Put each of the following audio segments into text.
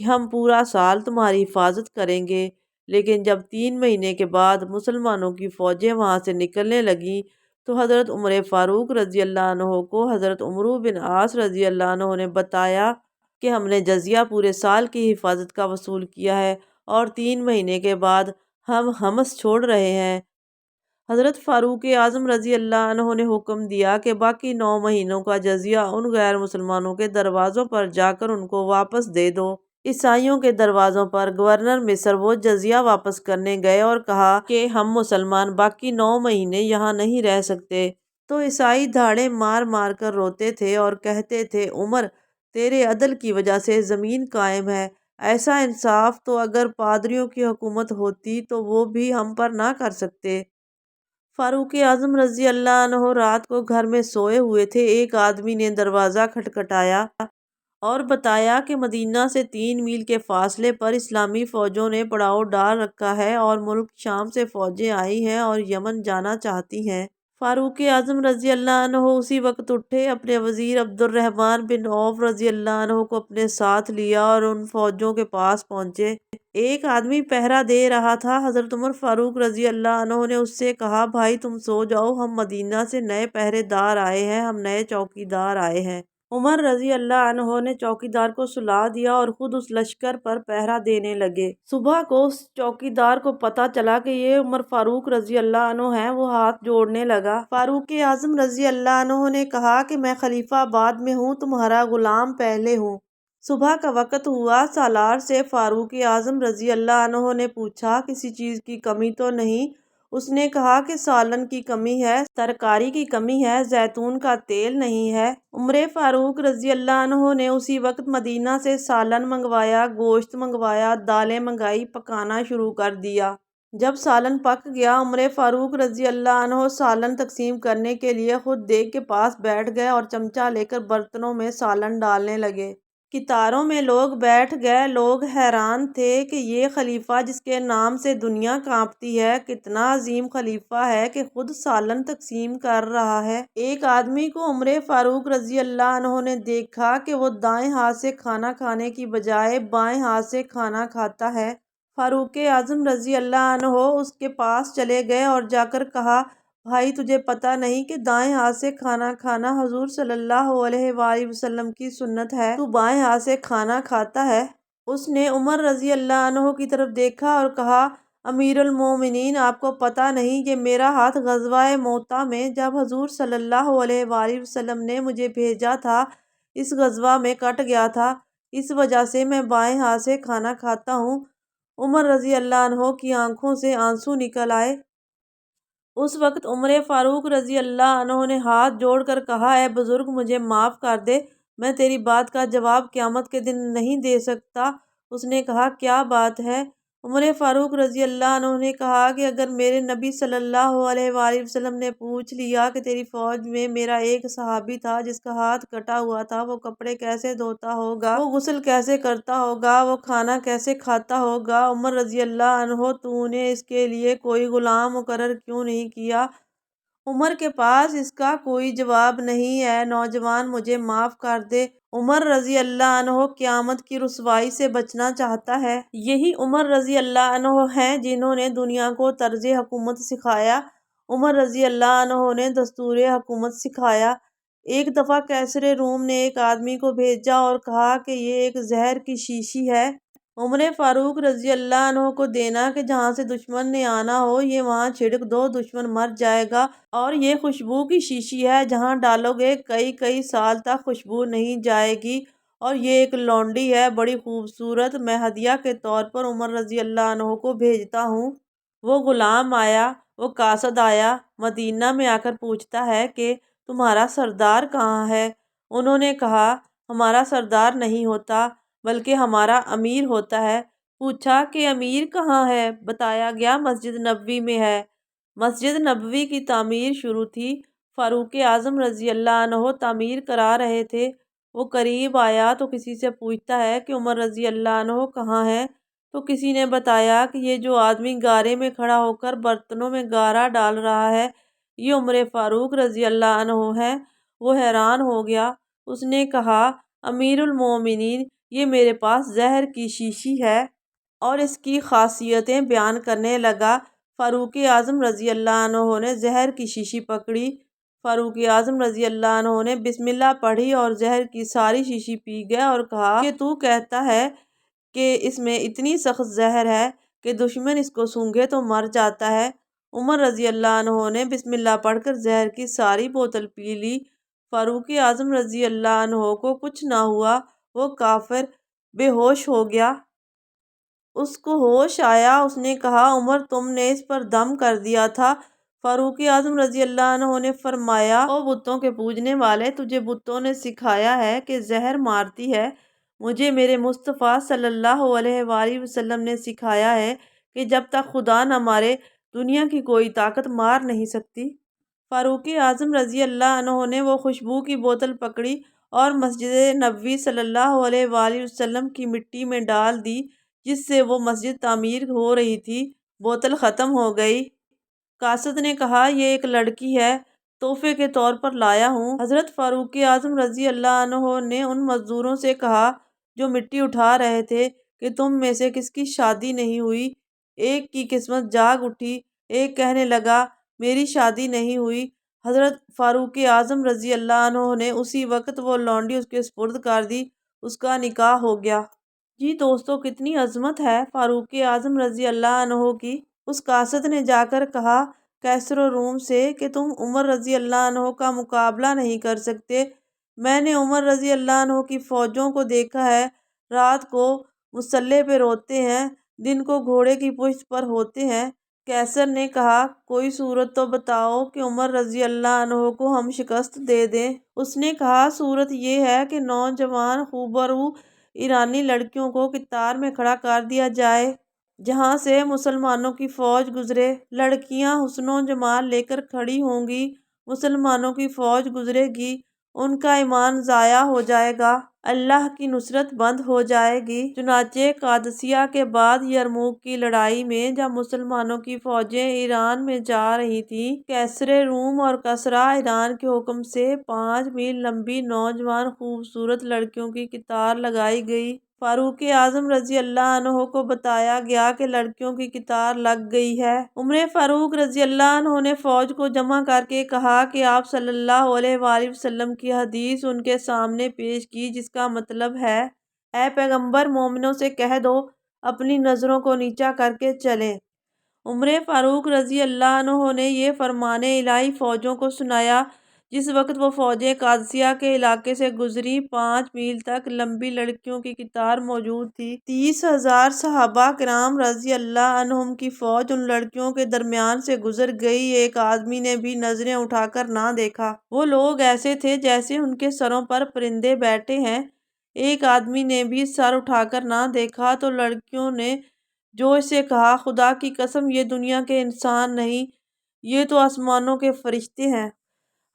کہ ہم پورا سال تمہاری حفاظت کریں گے۔ لیکن جب 3 مہینے کے بعد مسلمانوں کی فوجیں وہاں سے نکلنے لگیں تو حضرت عمر فاروق رضی اللہ عنہ کو حضرت عمرو بن عاص رضی اللہ عنہ نے بتایا کہ ہم نے جزیہ پورے سال کی حفاظت کا وصول کیا ہے اور 3 مہینے کے بعد ہم حمص چھوڑ رہے ہیں۔ حضرت فاروق اعظم رضی اللہ عنہ نے حکم دیا کہ باقی 9 مہینوں کا جزیہ ان غیر مسلمانوں کے دروازوں پر جا کر ان کو واپس دے دو۔ عیسائیوں کے دروازوں پر گورنر مصر وہ جزیہ واپس کرنے گئے اور کہا کہ ہم مسلمان باقی 9 مہینے یہاں نہیں رہ سکتے۔ تو عیسائی دھاڑے مار مار کر روتے تھے اور کہتے تھے، عمر، تیرے عدل کی وجہ سے زمین قائم ہے۔ ایسا انصاف تو اگر پادریوں کی حکومت ہوتی تو وہ بھی ہم پر نہ کر سکتے۔ فاروق اعظم رضی اللہ عنہ رات کو گھر میں سوئے ہوئے تھے۔ ایک آدمی نے دروازہ کھٹکھٹایا اور بتایا کہ مدینہ سے 3 میل کے فاصلے پر اسلامی فوجوں نے پڑاؤ ڈال رکھا ہے اور ملک شام سے فوجیں آئی ہیں اور یمن جانا چاہتی ہیں۔ فاروق اعظم رضی اللہ عنہ اسی وقت اٹھے، اپنے وزیر عبد الرحمن بن عوف رضی اللہ عنہ کو اپنے ساتھ لیا اور ان فوجوں کے پاس پہنچے۔ ایک آدمی پہرا دے رہا تھا۔ حضرت عمر فاروق رضی اللہ عنہ نے اس سے کہا، بھائی تم سو جاؤ، ہم مدینہ سے نئے پہرے دار آئے ہیں، ہم نئے چوکیدار آئے ہیں۔ عمر رضی اللہ عنہ نے چوکیدار کو سلا دیا اور خود اس لشکر پر پہرا دینے لگے۔ صبح کو اس چوکیدار کو پتہ چلا کہ یہ عمر فاروق رضی اللہ عنہ ہیں۔ وہ ہاتھ جوڑنے لگا۔ فاروق اعظم رضی اللہ عنہ نے کہا کہ میں خلیفہ بعد میں ہوں، تمہارا غلام پہلے ہوں۔ صبح کا وقت ہوا۔ سالار سے فاروق اعظم رضی اللہ عنہ نے پوچھا، کسی چیز کی کمی تو نہیں؟ اس نے کہا کہ سالن کی کمی ہے، ترکاری کی کمی ہے، زیتون کا تیل نہیں ہے۔ عمر فاروق رضی اللہ عنہ نے اسی وقت مدینہ سے سالن منگوایا، گوشت منگوایا، دالیں منگائی، پکانا شروع کر دیا۔ جب سالن پک گیا، عمر فاروق رضی اللہ عنہ سالن تقسیم کرنے کے لیے خود دیگ کے پاس بیٹھ گئے اور چمچہ لے کر برتنوں میں سالن ڈالنے لگے۔ قطاروں میں لوگ بیٹھ گئے۔ لوگ حیران تھے کہ یہ خلیفہ جس کے نام سے دنیا کانپتی ہے، کتنا عظیم خلیفہ ہے کہ خود سالن تقسیم کر رہا ہے۔ ایک آدمی کو عمر فاروق رضی اللہ عنہ نے دیکھا کہ وہ دائیں ہاتھ سے کھانا کھانے کی بجائے بائیں ہاتھ سے کھانا کھاتا ہے۔ فاروق اعظم رضی اللہ عنہ اس کے پاس چلے گئے اور جا کر کہا، بھائی تجھے پتہ نہیں کہ دائیں ہاتھ سے کھانا کھانا حضور صلی اللہ علیہ وآلہ وسلم کی سنت ہے؟ تو بائیں ہاتھ سے کھانا کھاتا ہے۔ اس نے عمر رضی اللہ عنہ کی طرف دیکھا اور کہا، امیر المومنین، آپ کو پتہ نہیں کہ میرا ہاتھ غزوہ موطا میں جب حضور صلی اللہ علیہ وآلہ وسلم نے مجھے بھیجا تھا، اس غزوہ میں کٹ گیا تھا، اس وجہ سے میں بائیں ہاتھ سے کھانا کھاتا ہوں۔ عمر رضی اللہ عنہ کی آنکھوں سے آنسو نکل آئے۔ اس وقت عمر فاروق رضی اللہ عنہ نے ہاتھ جوڑ کر کہا، اے بزرگ، مجھے معاف کر دے، میں تیری بات کا جواب قیامت کے دن نہیں دے سکتا۔ اس نے کہا، کیا بات ہے؟ عمر فاروق رضی اللہ عنہ نے کہا کہ اگر میرے نبی صلی اللہ علیہ وآلہ وسلم نے پوچھ لیا کہ تیری فوج میں میرا ایک صحابی تھا جس کا ہاتھ کٹا ہوا تھا، وہ کپڑے کیسے دھوتا ہوگا، وہ غسل کیسے کرتا ہوگا، وہ کھانا کیسے کھاتا ہوگا؟ عمر رضی اللہ عنہ، تو نے اس کے لیے کوئی غلام مقرر کیوں نہیں کیا؟ عمر کے پاس اس کا کوئی جواب نہیں۔ اے نوجوان، مجھے معاف کر دے۔ عمر رضی اللہ عنہ قیامت کی رسوائی سے بچنا چاہتا ہے۔ یہی عمر رضی اللہ عنہ ہیں جنہوں نے دنیا کو طرز حکومت سکھایا۔ عمر رضی اللہ عنہ نے دستور حکومت سکھایا۔ ایک دفعہ کیسر روم نے ایک آدمی کو بھیجا اور کہا کہ یہ ایک زہر کی شیشی ہے، عمر فاروق رضی اللہ عنہ کو دینا کہ جہاں سے دشمن نے آنا ہو یہ وہاں چھڑک دو، دشمن مر جائے گا، اور یہ خوشبو کی شیشی ہے، جہاں ڈالو گے کئی کئی سال تک خوشبو نہیں جائے گی، اور یہ ایک لونڈی ہے، بڑی خوبصورت، میں ہدیہ کے طور پر عمر رضی اللہ عنہ کو بھیجتا ہوں۔ وہ غلام آیا، وہ قاصد آیا، مدینہ میں آ کر پوچھتا ہے کہ تمہارا سردار کہاں ہے؟ انہوں نے کہا، ہمارا سردار نہیں ہوتا بلکہ ہمارا امیر ہوتا ہے۔ پوچھا کہ امیر کہاں ہے؟ بتایا گیا مسجد نبوی میں ہے۔ مسجد نبوی کی تعمیر شروع تھی۔ فاروق اعظم رضی اللہ عنہ تعمیر کرا رہے تھے۔ وہ قریب آیا تو کسی سے پوچھتا ہے کہ عمر رضی اللہ عنہ کہاں ہے؟ تو کسی نے بتایا کہ یہ جو آدمی گارے میں کھڑا ہو کر برتنوں میں گارا ڈال رہا ہے، یہ عمر فاروق رضی اللہ عنہ ہے۔ وہ حیران ہو گیا۔ اس نے کہا، امیر المومنین، یہ میرے پاس زہر کی شیشی ہے، اور اس کی خاصیتیں بیان کرنے لگا۔ فاروق اعظم رضی اللہ عنہ نے زہر کی شیشی پکڑی۔ فاروق اعظم رضی اللہ عنہ نے بسم اللہ پڑھی اور زہر کی ساری شیشی پی گئے اور کہا کہ تو کہتا ہے کہ اس میں اتنی سخت زہر ہے کہ دشمن اس کو سونگھے تو مر جاتا ہے۔ عمر رضی اللہ عنہ نے بسم اللہ پڑھ کر زہر کی ساری بوتل پی لی۔ فاروق اعظم رضی اللہ عنہ کو کچھ نہ ہوا، وہ کافر بے ہوش ہو گیا۔ اس کو ہوش آیا، اس نے کہا عمر تم نے اس پر دم کر دیا تھا۔ فاروق اعظم رضی اللہ عنہ نے فرمایا او بتوں کے پوجنے والے، تجھے بتوں نے سکھایا ہے کہ زہر مارتی ہے، مجھے میرے مصطفیٰ صلی اللہ علیہ وآلہ وسلم نے سکھایا ہے کہ جب تک خدا نہ مارے دنیا کی کوئی طاقت مار نہیں سکتی۔ فاروق اعظم رضی اللہ عنہ نے وہ خوشبو کی بوتل پکڑی اور مسجد نبوی صلی اللہ علیہ وآلہ وسلم کی مٹی میں ڈال دی جس سے وہ مسجد تعمیر ہو رہی تھی۔ بوتل ختم ہو گئی۔ قاصد نے کہا یہ ایک لڑکی ہے، تحفے کے طور پر لایا ہوں۔ حضرت فاروق اعظم رضی اللہ عنہ نے ان مزدوروں سے کہا جو مٹی اٹھا رہے تھے کہ تم میں سے کس کی شادی نہیں ہوئی؟ ایک کی قسمت جاگ اٹھی، ایک کہنے لگا میری شادی نہیں ہوئی۔ حضرت فاروق اعظم رضی اللہ عنہ نے اسی وقت وہ لونڈی اس کے سپرد کر دی، اس کا نکاح ہو گیا۔ جی دوستو، کتنی عظمت ہے فاروق اعظم رضی اللہ عنہ کی۔ اس قاصد نے جا کر کہا کیسر و روم سے کہ تم عمر رضی اللہ عنہ کا مقابلہ نہیں کر سکتے۔ میں نے عمر رضی اللہ عنہ کی فوجوں کو دیکھا ہے، رات کو مسلح پہ روتے ہیں، دن کو گھوڑے کی پشت پر ہوتے ہیں۔ کیسر نے کہا کوئی صورت تو بتاؤ کہ عمر رضی اللہ عنہ کو ہم شکست دے دیں۔ اس نے کہا صورت یہ ہے کہ نوجوان خوبرو ایرانی لڑکیوں کو قطار میں کھڑا کر دیا جائے جہاں سے مسلمانوں کی فوج گزرے، لڑکیاں حسن و جمال لے کر کھڑی ہوں گی، مسلمانوں کی فوج گزرے گی، ان کا ایمان ضائع ہو جائے گا، اللہ کی نصرت بند ہو جائے گی۔ چنانچہ قادسیہ کے بعد یرموک کی لڑائی میں جب مسلمانوں کی فوجیں ایران میں جا رہی تھیں، کیسر روم اور کسریٰ ایران کے حکم سے 5 میل لمبی نوجوان خوبصورت لڑکیوں کی قطار لگائی گئی۔ فاروق اعظم رضی اللہ عنہ کو بتایا گیا کہ لڑکیوں کی قطار لگ گئی ہے۔ عمر فاروق رضی اللہ عنہ نے فوج کو جمع کر کے کہا کہ آپ صلی اللہ علیہ وآلہ وسلم کی حدیث ان کے سامنے پیش کی جس کا مطلب ہے اے پیغمبر مومنوں سے کہہ دو اپنی نظروں کو نیچا کر کے چلیں۔ عمر فاروق رضی اللہ عنہ نے یہ فرمان الہی فوجوں کو سنایا۔ جس وقت وہ فوجیں قادسیہ کے علاقے سے گزری 5 میل تک لمبی لڑکیوں کی قطار موجود تھی۔ 30,000 صحابہ کرام رضی اللہ عنہم کی فوج ان لڑکیوں کے درمیان سے گزر گئی۔ ایک آدمی نے بھی نظریں اٹھا کر نہ دیکھا۔ وہ لوگ ایسے تھے جیسے ان کے سروں پر پرندے بیٹھے ہیں۔ ایک آدمی نے بھی سر اٹھا کر نہ دیکھا تو لڑکیوں نے جوش سے کہا خدا کی قسم یہ دنیا کے انسان نہیں، یہ تو آسمانوں کے فرشتے ہیں۔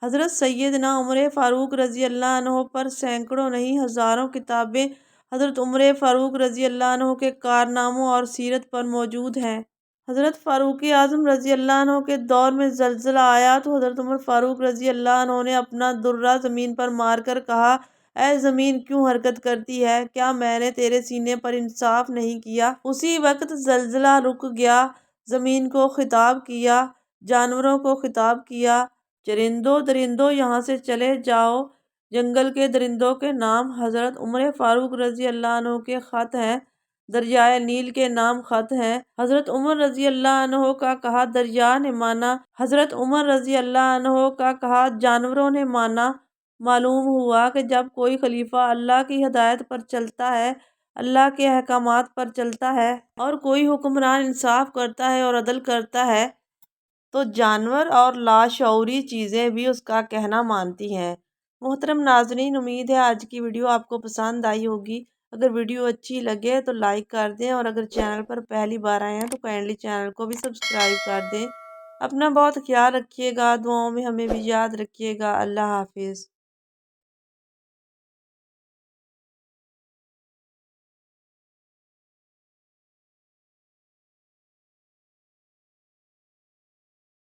حضرت سیدنا عمر فاروق رضی اللہ عنہ پر سینکڑوں نہیں ہزاروں کتابیں حضرت عمر فاروق رضی اللہ عنہ کے کارناموں اور سیرت پر موجود ہیں۔ حضرت فاروق اعظم رضی اللہ عنہ کے دور میں زلزلہ آیا تو حضرت عمر فاروق رضی اللہ عنہ نے اپنا درہ زمین پر مار کر کہا اے زمین کیوں حرکت کرتی ہے؟ کیا میں نے تیرے سینے پر انصاف نہیں کیا؟ اسی وقت زلزلہ رک گیا۔ زمین کو خطاب کیا، جانوروں کو خطاب کیا، چرندوں درندوں یہاں سے چلے جاؤ۔ جنگل کے درندوں کے نام حضرت عمر فاروق رضی اللہ عنہ کے خط ہیں، دریائے نیل کے نام خط ہیں۔ حضرت عمر رضی اللہ عنہ کا کہا دریا نے مانا، حضرت عمر رضی اللہ عنہ کا کہا جانوروں نے مانا۔ معلوم ہوا کہ جب کوئی خلیفہ اللہ کی ہدایت پر چلتا ہے، اللہ کے احکامات پر چلتا ہے اور کوئی حکمران انصاف کرتا ہے اور عدل کرتا ہے تو جانور اور لاشعوری چیزیں بھی اس کا کہنا مانتی ہیں۔ محترم ناظرین، امید ہے آج کی ویڈیو آپ کو پسند آئی ہوگی۔ اگر ویڈیو اچھی لگے تو لائک کر دیں اور اگر چینل پر پہلی بار آئے ہیں تو کائنڈلی چینل کو بھی سبسکرائب کر دیں۔ اپنا بہت خیال رکھیے گا، دعاؤں میں ہمیں بھی یاد رکھیے گا۔ اللہ حافظ۔